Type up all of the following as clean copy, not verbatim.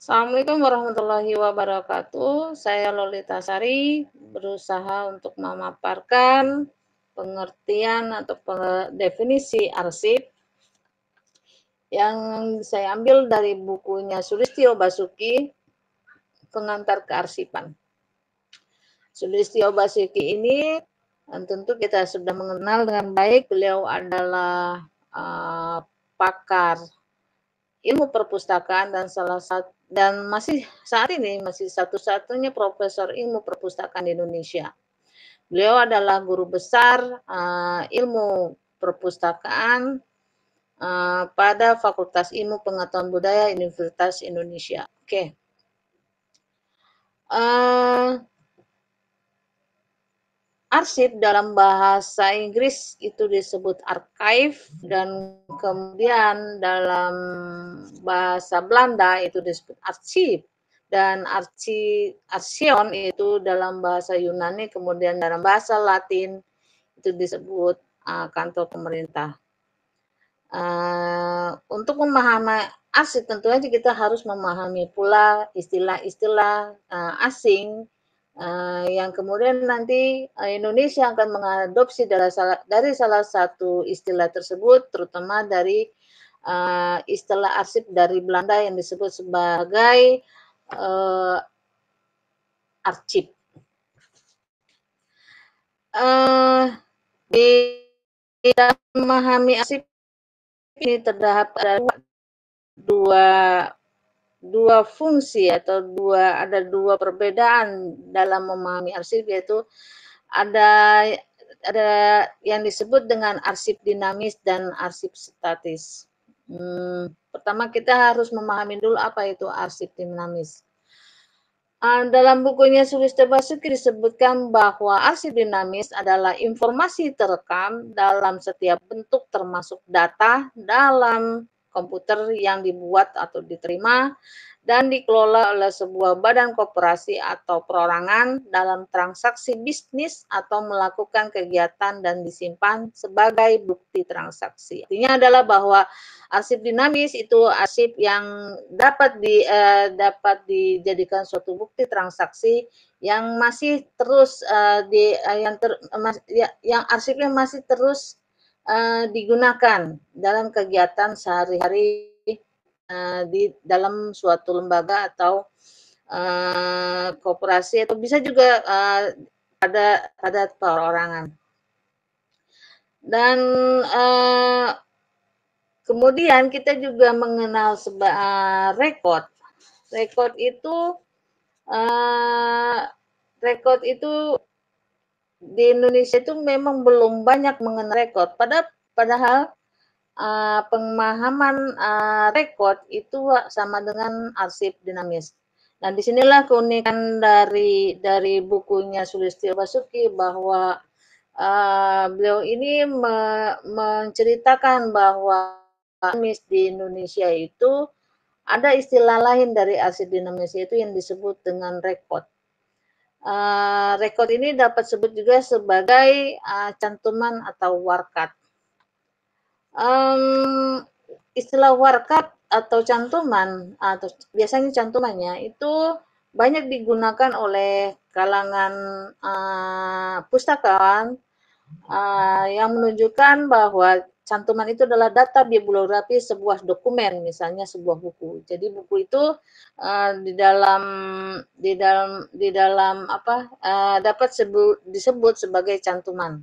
Assalamualaikum warahmatullahi wabarakatuh. Saya Lolita Sari, berusaha untuk memaparkan pengertian atau definisi arsip yang saya ambil dari bukunya Sulistyo Basuki, Pengantar Kearsipan. Sulistyo Basuki ini tentu kita sudah mengenal dengan baik. Beliau adalah pakar ilmu perpustakaan dan masih saat ini masih satu-satunya profesor ilmu perpustakaan di Indonesia. Beliau adalah guru besar ilmu perpustakaan pada Fakultas Ilmu Pengetahuan Budaya Universitas Indonesia. Oke. Arsip dalam bahasa Inggris itu disebut archive, dan kemudian dalam bahasa Belanda itu disebut arsip, dan arsion itu dalam bahasa Yunani, kemudian dalam bahasa Latin itu disebut kantor pemerintah. Untuk memahami arsip tentu saja kita harus memahami pula istilah-istilah asing yang kemudian nanti Indonesia akan mengadopsi dari salah satu istilah tersebut, terutama dari istilah arsip dari Belanda yang disebut sebagai arsip. Di dalam memahami arsip ini terdapat dua fungsi atau ada dua perbedaan dalam memahami arsip, yaitu ada yang disebut dengan arsip dinamis dan arsip statis. Pertama kita harus memahami dulu apa itu arsip dinamis. Dalam bukunya Sulistyo Basuki disebutkan bahwa arsip dinamis adalah informasi terekam dalam setiap bentuk termasuk data dalam komputer yang dibuat atau diterima dan dikelola oleh sebuah badan koperasi atau perorangan dalam transaksi bisnis atau melakukan kegiatan dan disimpan sebagai bukti transaksi. Artinya adalah bahwa arsip dinamis itu arsip yang dapat dijadikan suatu bukti transaksi yang masih terus yang arsipnya masih terus digunakan dalam kegiatan sehari-hari di dalam suatu lembaga atau koperasi, atau bisa juga pada perorangan. Dan kemudian kita juga mengenal rekod. Rekod itu di Indonesia itu memang belum banyak mengenal rekod. Padahal pemahaman rekod itu sama dengan arsip dinamis. Nah, disinilah keunikan dari bukunya Sulistyo Basuki, bahwa beliau ini menceritakan bahwa dinamis di Indonesia itu ada istilah lain dari arsip dinamis, yaitu yang disebut dengan rekod. Rekod ini dapat disebut juga sebagai cantuman atau warkat. Istilah warkat atau cantuman, atau biasanya cantumannya itu banyak digunakan oleh kalangan pustakawan yang menunjukkan bahwa cantuman itu adalah data bibliografi sebuah dokumen, misalnya sebuah buku. Jadi buku itu dapat disebut sebagai cantuman.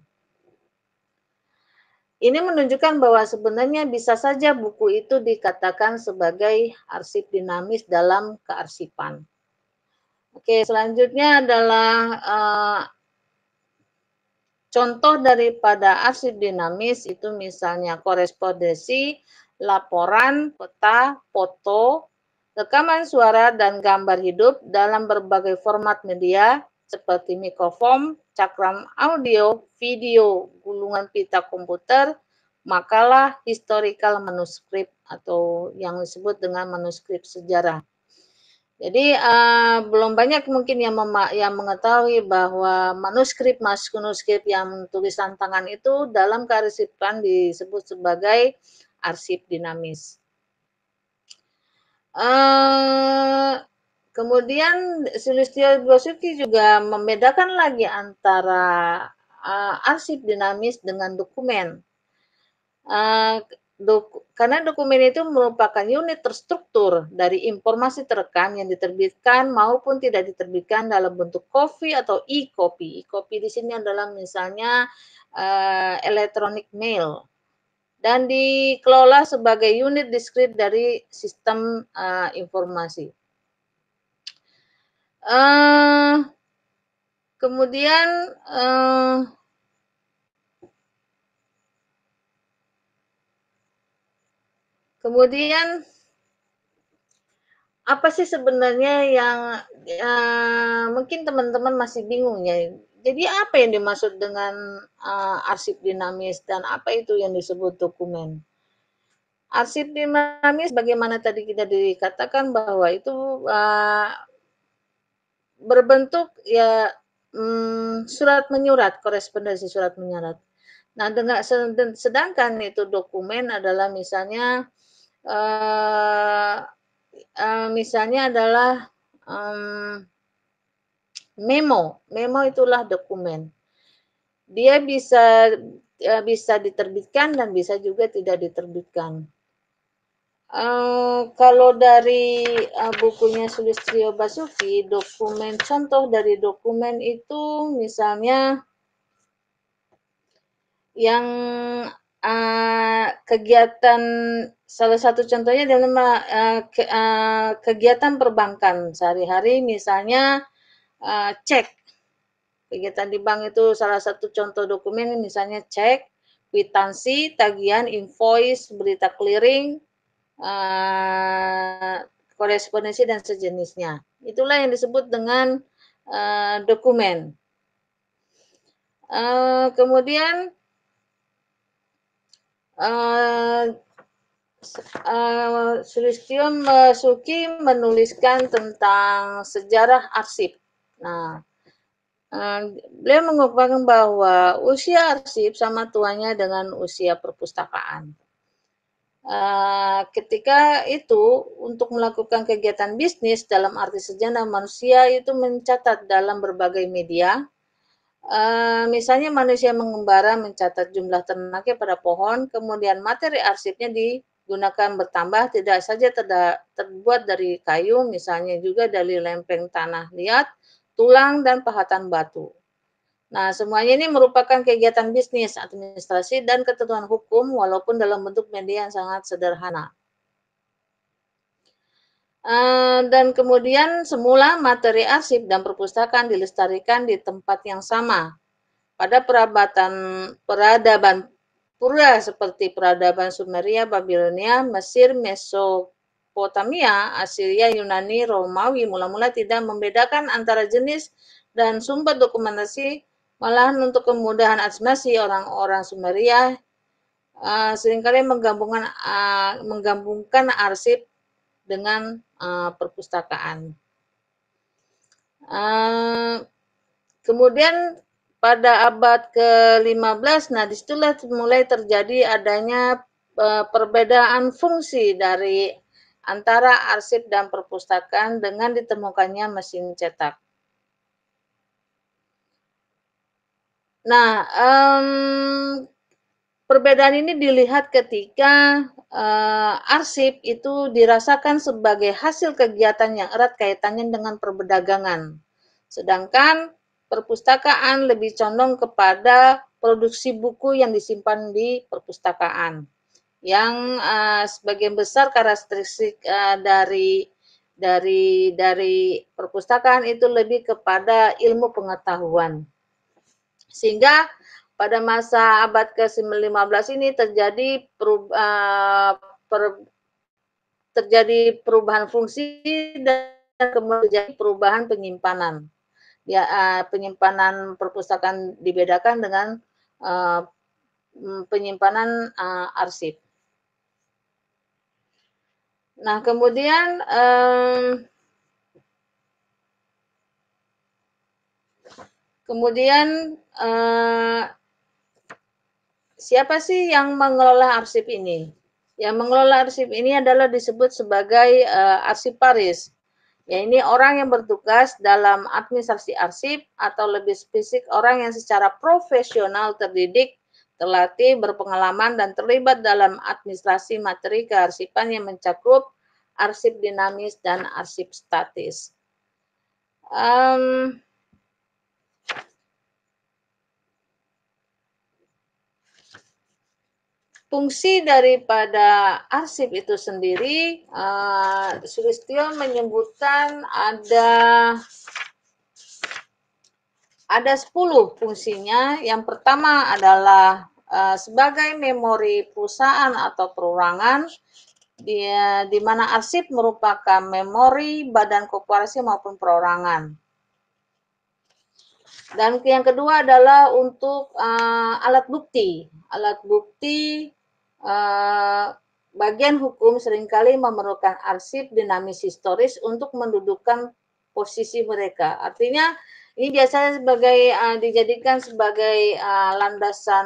Ini menunjukkan bahwa sebenarnya bisa saja buku itu dikatakan sebagai arsip dinamis dalam kearsipan. Oke, selanjutnya adalah contoh daripada arsip dinamis itu misalnya korespondensi, laporan, peta, foto, rekaman suara dan gambar hidup dalam berbagai format media seperti mikrofon, cakram audio, video, gulungan pita komputer, makalah, historical manuskrip atau yang disebut dengan manuskrip sejarah. Jadi belum banyak mungkin yang mengetahui bahwa manuskrip yang tulisan tangan itu dalam kearsipan disebut sebagai arsip dinamis. Kemudian Sulistyo Basuki juga membedakan lagi antara arsip dinamis dengan dokumen. Karena dokumen itu merupakan unit terstruktur dari informasi terekam yang diterbitkan maupun tidak diterbitkan dalam bentuk copy atau e-copy. E-copy di sini adalah misalnya electronic mail dan dikelola sebagai unit diskrit dari sistem informasi. Kemudian apa sih sebenarnya yang mungkin teman-teman masih bingung ya. Jadi apa yang dimaksud dengan arsip dinamis dan apa itu yang disebut dokumen? Arsip dinamis bagaimana tadi kita dikatakan bahwa itu berbentuk ya surat menyurat, korespondensi surat menyurat. Nah, sedangkan itu dokumen adalah misalnya misalnya adalah memo. Memo itulah dokumen. Dia bisa diterbitkan dan bisa juga tidak diterbitkan. Kalau dari bukunya Sulistyo Basuki, contoh dari dokumen itu misalnya yang kegiatan, salah satu contohnya adalah kegiatan perbankan sehari-hari, misalnya cek. Kegiatan di bank itu salah satu contoh dokumen misalnya cek, kwitansi, tagihan, invoice, berita clearing, korespondensi dan sejenisnya. Itulah yang disebut dengan dokumen. Kemudian Sulistyo Basuki menuliskan tentang sejarah arsip. Nah, beliau mengungkapkan bahwa usia arsip sama tuanya dengan usia perpustakaan. Ketika itu untuk melakukan kegiatan bisnis dalam arti sejarah manusia itu mencatat dalam berbagai media. Misalnya manusia mengembara mencatat jumlah ternaknya pada pohon, kemudian materi arsipnya digunakan bertambah, tidak saja terbuat dari kayu, misalnya juga dari lempeng tanah liat, tulang, dan pahatan batu. Nah, semuanya ini merupakan kegiatan bisnis, administrasi, dan ketentuan hukum walaupun dalam bentuk media yang sangat sederhana. Dan kemudian semula materi arsip dan perpustakaan dilestarikan di tempat yang sama. Pada peradaban pura seperti peradaban Sumeria, Babilonia, Mesir, Mesopotamia, Assyria, Yunani, Romawi mula-mula tidak membedakan antara jenis dan sumber dokumentasi, malahan untuk kemudahan administrasi orang-orang Sumeria seringkali menggabungkan arsip dengan perpustakaan. Kemudian pada abad ke-15, nah disitulah mulai terjadi adanya perbedaan fungsi dari antara arsip dan perpustakaan dengan ditemukannya mesin cetak. Nah, perbedaan ini dilihat ketika arsip itu dirasakan sebagai hasil kegiatan yang erat kaitannya dengan perdagangan. Sedangkan perpustakaan lebih condong kepada produksi buku yang disimpan di perpustakaan. Yang sebagian besar karakteristik dari perpustakaan itu lebih kepada ilmu pengetahuan. Sehingga pada masa abad ke-15 ini terjadi perubahan fungsi dan kemudian perubahan penyimpanan. Ya, penyimpanan perpustakaan dibedakan dengan penyimpanan arsip. Nah, kemudian siapa sih yang mengelola arsip ini? Yang mengelola arsip ini adalah disebut sebagai arsiparis. Ya, ini orang yang bertugas dalam administrasi arsip atau lebih spesifik orang yang secara profesional terdidik, terlatih, berpengalaman, dan terlibat dalam administrasi materi kearsipan yang mencakup arsip dinamis dan arsip statis. Fungsi daripada arsip itu sendiri, Sulistyo menyebutkan ada 10 fungsinya. Yang pertama adalah sebagai memori perusahaan atau perorangan, di mana arsip merupakan memori badan korporasi maupun perorangan. Dan yang kedua adalah untuk alat bukti. Alat bukti bagian hukum seringkali memerlukan arsip dinamis historis untuk mendudukkan posisi mereka. Artinya ini biasanya dijadikan sebagai landasan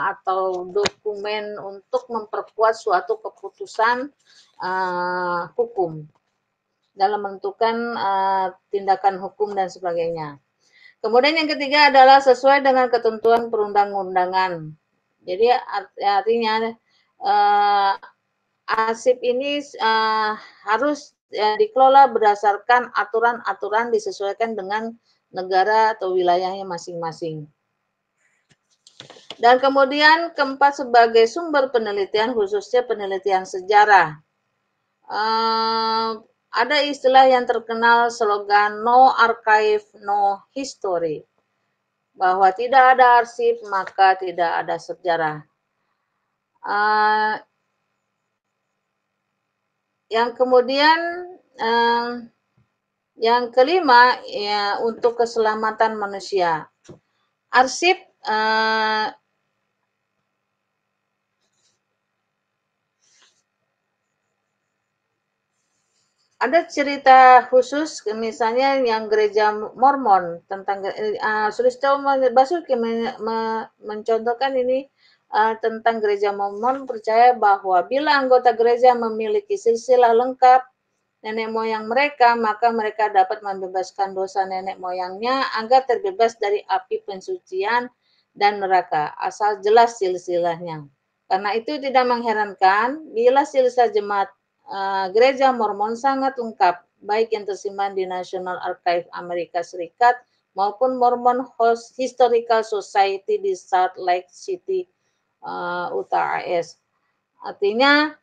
atau dokumen untuk memperkuat suatu keputusan hukum dalam menentukan tindakan hukum dan sebagainya. Kemudian yang ketiga adalah sesuai dengan ketentuan perundang-undangan. Jadi artinya arsip ini harus dikelola berdasarkan aturan-aturan disesuaikan dengan negara atau wilayahnya masing-masing. Dan kemudian keempat, sebagai sumber penelitian, khususnya penelitian sejarah. Ada istilah yang terkenal, slogan no archive, no history, bahwa tidak ada arsip maka tidak ada sejarah. Yang kemudian yang kelima, ya, untuk keselamatan manusia. Arsip ada cerita khusus, misalnya yang gereja Mormon tentang Sulistyo Basuki mencontohkan ini tentang gereja Mormon, percaya bahwa bila anggota gereja memiliki silsilah lengkap nenek moyang mereka, maka mereka dapat membebaskan dosa nenek moyangnya agar terbebas dari api pensucian dan neraka, asal jelas silsilahnya. Karena itu tidak mengherankan bila silsilah jemaat Gereja Mormon sangat lengkap, baik yang tersimpan di National Archive Amerika Serikat maupun Mormon Historical Society di Salt Lake City, Utah, AS. Artinya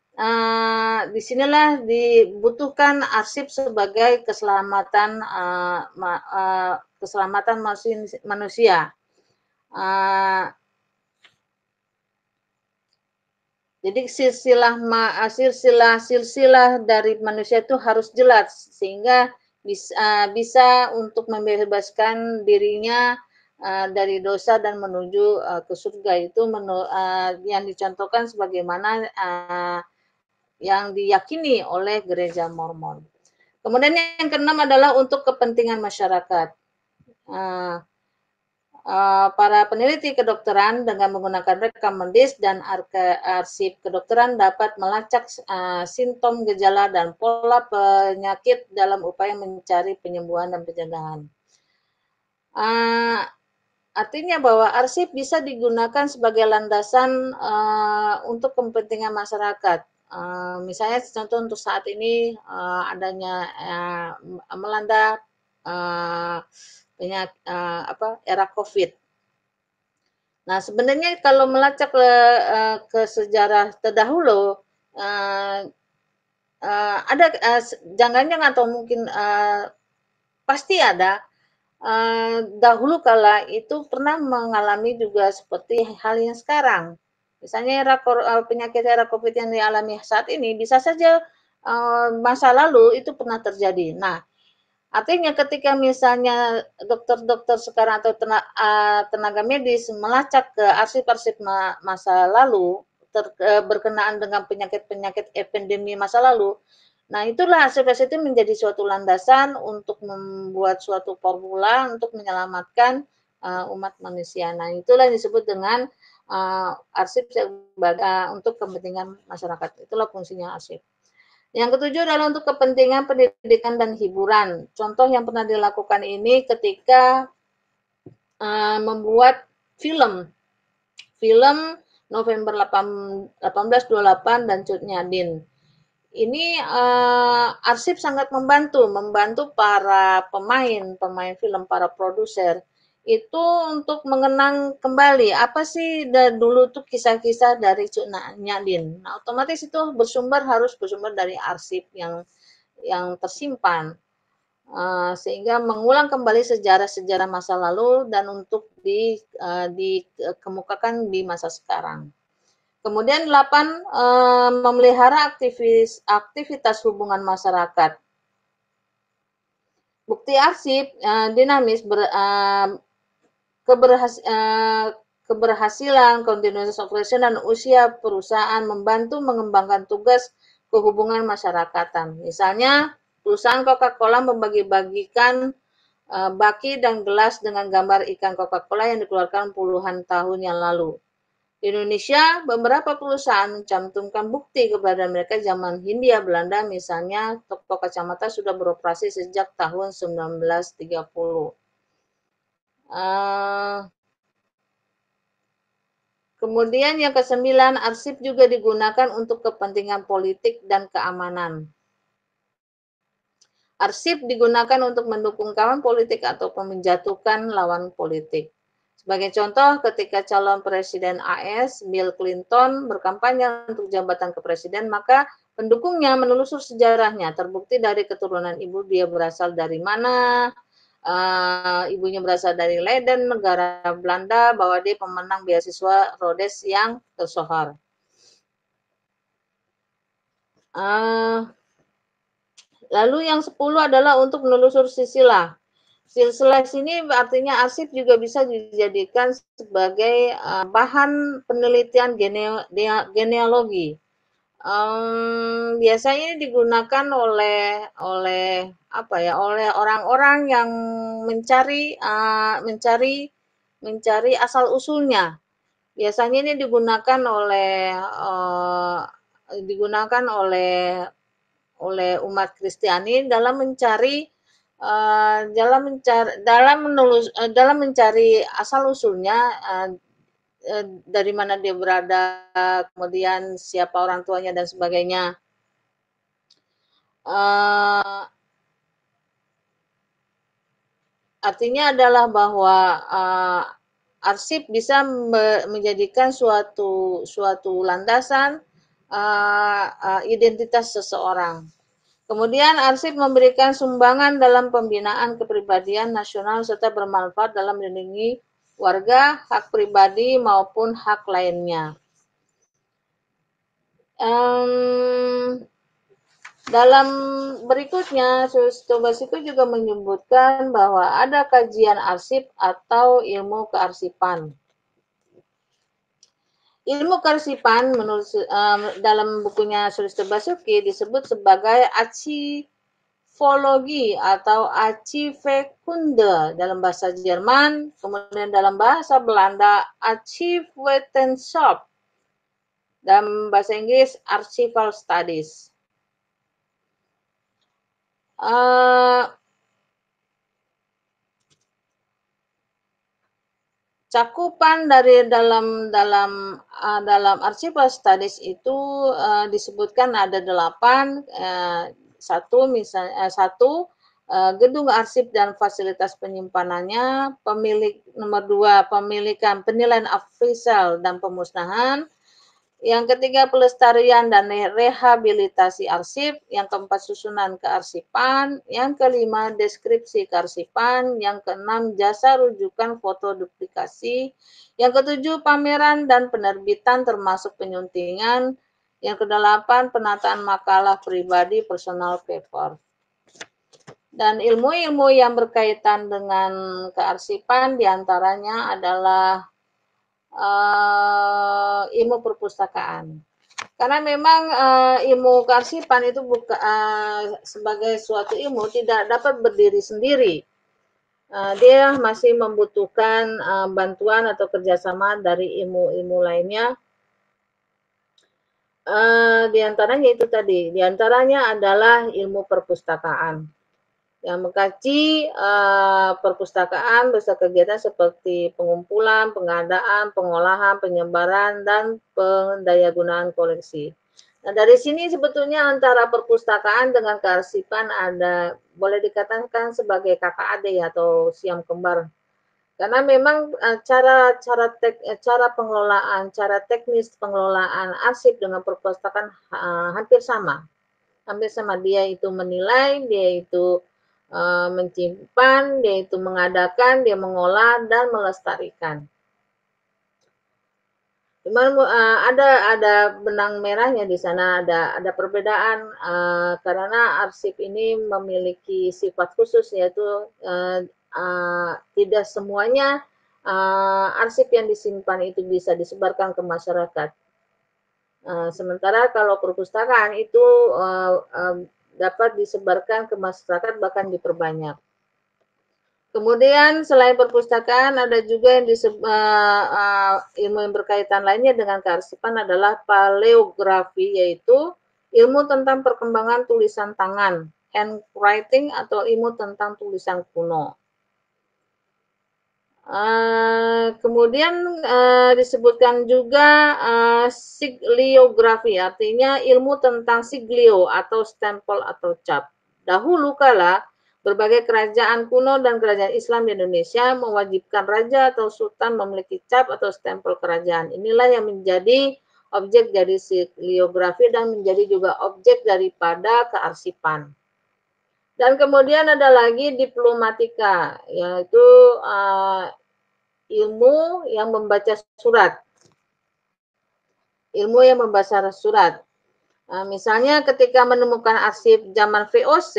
disinilah dibutuhkan arsip sebagai keselamatan manusia. Jadi silsilah dari manusia itu harus jelas sehingga bisa untuk membebaskan dirinya dari dosa dan menuju ke surga. Itu yang dicontohkan sebagaimana yang diyakini oleh gereja Mormon. Kemudian yang keenam adalah untuk kepentingan masyarakat. Para peneliti kedokteran dengan menggunakan rekam medis dan arsip kedokteran dapat melacak simptom, gejala, dan pola penyakit dalam upaya mencari penyembuhan dan pencegahan. Artinya bahwa arsip bisa digunakan sebagai landasan untuk kepentingan masyarakat. Misalnya contoh untuk saat ini adanya melanda era COVID. Nah, sebenarnya kalau melacak ke sejarah terdahulu, ada jangan-jangan atau mungkin pasti ada dahulu kala itu pernah mengalami juga seperti hal yang sekarang. Misalnya penyakit era COVID yang dialami saat ini bisa saja masa lalu itu pernah terjadi. Nah, artinya ketika misalnya dokter-dokter sekarang atau tenaga medis melacak ke arsip-arsip masa lalu berkenaan dengan penyakit-penyakit epidemi masa lalu, nah itulah arsip-arsip itu menjadi suatu landasan untuk membuat suatu formula untuk menyelamatkan umat manusia. Nah itulah yang disebut dengan arsip sebagai untuk kepentingan masyarakat. Itulah fungsinya arsip. Yang ketujuh adalah untuk kepentingan pendidikan dan hiburan. Contoh yang pernah dilakukan ini ketika membuat film November 1828 dan Cut Nyadin. Ini arsip sangat membantu para pemain film, para produser itu untuk mengenang kembali apa sih dulu tuh kisah-kisah dari Cut Nyadin. Nah, otomatis itu harus bersumber dari arsip yang tersimpan. Sehingga mengulang kembali sejarah-sejarah masa lalu dan untuk dikemukakan di masa sekarang. Kemudian 8, memelihara aktivitas hubungan masyarakat. Bukti arsip dinamis keberhasilan, continuous operation, dan usia perusahaan membantu mengembangkan tugas kehubungan masyarakatan. Misalnya, perusahaan Coca-Cola membagi-bagikan baki dan gelas dengan gambar ikan Coca-Cola yang dikeluarkan puluhan tahun yang lalu. Di Indonesia, beberapa perusahaan mencantumkan bukti keberadaan mereka zaman Hindia Belanda, misalnya toko kacamata sudah beroperasi sejak tahun 1930. Kemudian yang ke-9, arsip juga digunakan untuk kepentingan politik dan keamanan. Arsip digunakan untuk mendukung kawan politik atau menjatuhkan lawan politik. Sebagai contoh, ketika calon presiden AS, Bill Clinton, berkampanye untuk jabatan kepresiden, maka pendukungnya menelusur sejarahnya. Terbukti dari keturunan ibu dia berasal dari mana, ibunya berasal dari Leiden, negara Belanda, bahwa dia pemenang beasiswa Rhodes yang tersohor. Lalu yang 10 adalah untuk menelusur silsilah. Silsilah ini artinya arsip juga bisa dijadikan sebagai bahan penelitian genealogi. Biasanya digunakan oleh orang-orang yang mencari asal usulnya. Biasanya ini digunakan oleh umat Kristiani dalam mencari asal usulnya, dari mana dia berada, kemudian siapa orang tuanya dan sebagainya. Artinya adalah bahwa arsip bisa menjadikan suatu landasan identitas seseorang. Kemudian arsip memberikan sumbangan dalam pembinaan kepribadian nasional serta bermanfaat dalam melindungi warga, hak pribadi maupun hak lainnya. Dalam berikutnya, Stobasico juga menyebutkan bahwa ada kajian arsip atau ilmu kearsipan. Ilmu kearsipan menurut dalam bukunya Sulistyo Basuki disebut sebagai archivologi atau Archivekunde dalam bahasa Jerman, kemudian dalam bahasa Belanda Archiefwetenschap, dalam bahasa Inggris Archival Studies. Cakupan dari dalam Archival Studies itu disebutkan ada 8. Satu, gedung arsip dan fasilitas penyimpanannya. Nomor 2, penilaian ofisial dan pemusnahan. Yang ketiga, pelestarian dan rehabilitasi arsip. Yang keempat, susunan kearsipan. Yang kelima, deskripsi kearsipan. Yang keenam, jasa rujukan foto duplikasi. Yang ketujuh, pameran dan penerbitan termasuk penyuntingan. Yang kedelapan, penataan makalah pribadi personal paper. Dan ilmu-ilmu yang berkaitan dengan kearsipan diantaranya adalah ilmu perpustakaan. Karena memang ilmu kearsipan itu sebagai suatu ilmu tidak dapat berdiri sendiri. dia masih membutuhkan bantuan atau kerjasama dari ilmu-ilmu lainnya. Di antaranya itu tadi, di antaranya adalah ilmu perpustakaan yang mengkaji perpustakaan beserta kegiatan seperti pengumpulan, pengadaan, pengolahan, penyebaran, dan pendayagunaan koleksi. Nah, dari sini sebetulnya antara perpustakaan dengan kearsipan ada, boleh dikatakan sebagai kakak adik atau siam kembar. Karena memang cara pengelolaan, cara teknis pengelolaan arsip dengan perpustakaan hampir sama. Hampir sama, dia itu menilai, dia itu menyimpan, dia itu mengadakan, dia mengolah dan melestarikan. Cuman ada benang merahnya di sana, ada perbedaan karena arsip ini memiliki sifat khusus, yaitu tidak semuanya arsip yang disimpan itu bisa disebarkan ke masyarakat. Sementara kalau perpustakaan itu dapat disebarkan ke masyarakat, bahkan diperbanyak. Kemudian selain perpustakaan ada juga yang ilmu yang berkaitan lainnya dengan kearsipan adalah paleografi, yaitu ilmu tentang perkembangan tulisan tangan, handwriting atau ilmu tentang tulisan kuno. Kemudian disebutkan juga sigliografi, artinya ilmu tentang siglio atau stempel atau cap. Dahulu kala berbagai kerajaan kuno dan kerajaan Islam di Indonesia mewajibkan raja atau sultan memiliki cap atau stempel kerajaan. Inilah yang menjadi objek dari sigliografi dan menjadi juga objek daripada kearsipan. Dan kemudian ada lagi diplomatika, yaitu ilmu yang membaca surat. Ilmu yang membaca surat. Misalnya ketika menemukan arsip zaman VOC,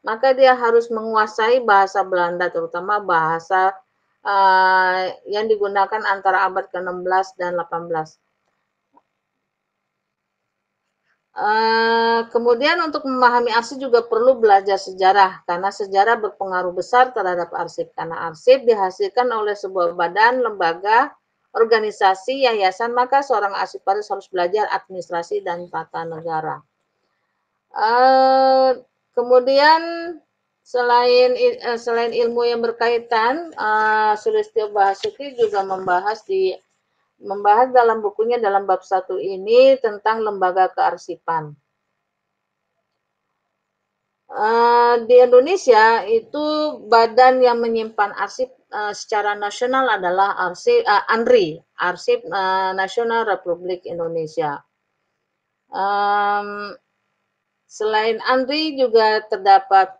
maka dia harus menguasai bahasa Belanda, terutama bahasa yang digunakan antara abad ke-16 dan 18. Kemudian untuk memahami arsip juga perlu belajar sejarah, karena sejarah berpengaruh besar terhadap arsip, karena arsip dihasilkan oleh sebuah badan, lembaga, organisasi, yayasan, maka seorang arsiparis harus belajar administrasi dan tata negara. Kemudian selain ilmu yang berkaitan, Sulistyo Basuki juga membahas dalam bukunya dalam bab 1 ini tentang lembaga kearsipan. Di Indonesia itu badan yang menyimpan arsip secara nasional adalah ANRI, Arsip Nasional Republik Indonesia. Selain ANRI juga terdapat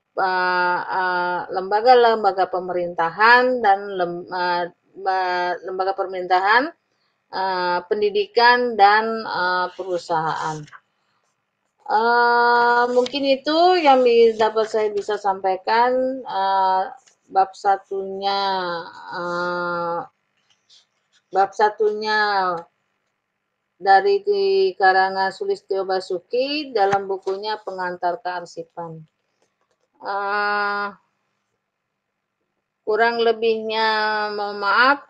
lembaga-lembaga pemerintahan dan lembaga pemerintahan, pendidikan dan perusahaan. Mungkin itu yang dapat saya bisa sampaikan. Bab satunya dari karangan Sulistyo Basuki dalam bukunya Pengantar Kearsipan. Kurang lebihnya mohon maaf.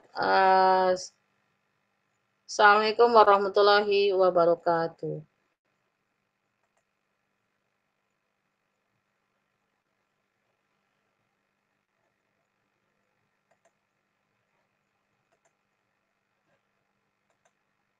Assalamualaikum warahmatullahi wabarakatuh.